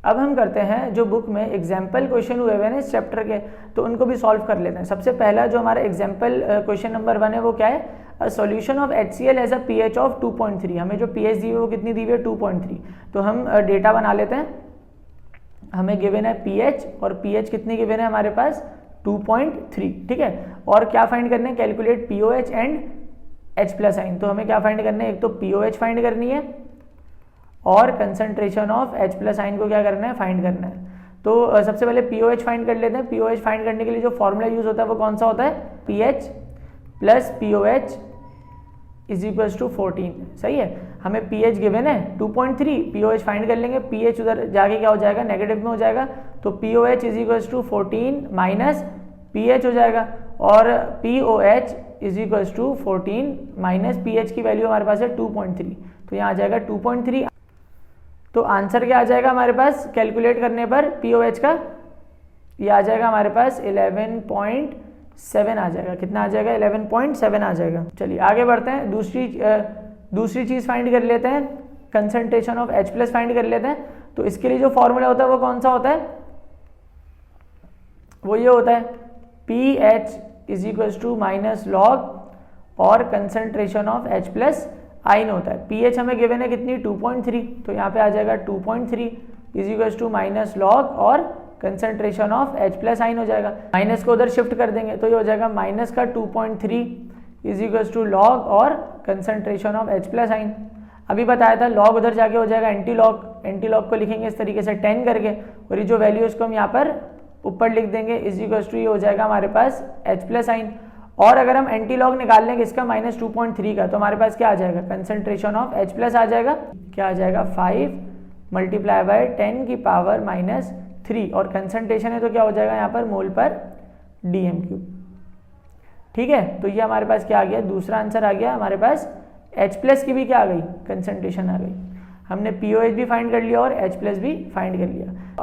अब हम करते हैं जो बुक में एग्जाम्पल क्वेश्चन हुए हुए हैं इस चैप्टर के, तो उनको भी सॉल्व कर लेते हैं। सबसे पहला जो हमारा एग्जाम्पल क्वेश्चन नंबर 1 है वो क्या है, a solution of HCl has a pH of 2.3। हमें जो pH दी हुई है वो कितनी दी हुई है, 2.3। तो हम डेटा बना लेते हैं। हमें गिवन है pH और pH कितनी गिवन है हमारे पास, 2.3, ठीक है। और क्या फाइंड करना है, कैलकुलेट POH एंड H+ आइन। तो हमें क्या फाइंड करना है, एक तो POH फाइंड करनी है और कंसंट्रेशन ऑफ H+ आइन को क्या करना है, फाइंड करना है। तो सबसे पहले POH फाइंड कर लेते हैं। POH फाइंड करने के लिए जो फॉर्मूला यूज होता है वो कौन सा होता है, pH plus POH is equals to 14। सही है, हमें pH गिवन है 2.3, POH फाइंड कर लेंगे, pH उधर जाके क्या हो जाएगा, नेगेटिव में हो जाएगा। तो POH is equals to 14 minus pH हो जाएगा, और POH is equals to 14 minus pH की वैल्यू हमारे पास है 2.3, तो यहाँ आ जाएगा 2.3। तो आंसर क्या आ जाएगा हमारे पास कैलकुलेट करने पर POH का, ये आ जाएगा हमारे पास 11.7 आ जाएगा। कितना आ जाएगा, 11.7 आ जाएगा। चलिए आगे बढ़ते हैं, दूसरी चीज़ फाइंड कर लेते हैं, कंसंट्रेशन ऑफ H+ फाइंड कर लेते हैं। तो इसके लिए जो फॉर्मूला होता है वो कौन सा होता है, वो ये होता है pH is equals to minus log और कंसंट्रेशन ऑफ H+ आइन होता है। pH हमें गिवन है कितनी, 2.3, तो यहाँ पे आ जाएगा 2.3 is equals to minus log और कंसंट्रेशन ऑफ H+ आइन हो जाएगा। माइनस को उधर शिफ्ट कर देंगे तो ये हो जाएगा माइनस का 2.3 इज इक्वल्स टू लॉग और कंसंट्रेशन ऑफ H+ आइन। अभी बताया था लॉग उधर जाके हो जाएगा एंटी लॉग को लिखेंगे इस तरीके से 10 करके, और ये जो वैल्यू उसको हम यहाँ पर ऊपर लिख देंगे इज इक्वल्स टू ये हो जाएगा हमारे पास H+ आइन। और अगर हम एंटी लॉग निकाल लेंगे इसका माइनस 2.3 का, तो हमारे पास क्या आ जाएगा, कंसंट्रेशन ऑफ H+ आ जाएगा, क्या आ जाएगा 5 मल्टीप्लाई बाय 10 की पावर माइनस 3, और कंसंट्रेशन है तो क्या हो जाएगा यहाँ पर मोल पर dm³। ठीक है, तो ये हमारे पास क्या आ गया, दूसरा आंसर आ गया हमारे पास। H+ की भी क्या आ गई, कंसंट्रेशन आ गई। हमने POH भी फाइंड कर लिया और H+ भी फाइंड कर लिया।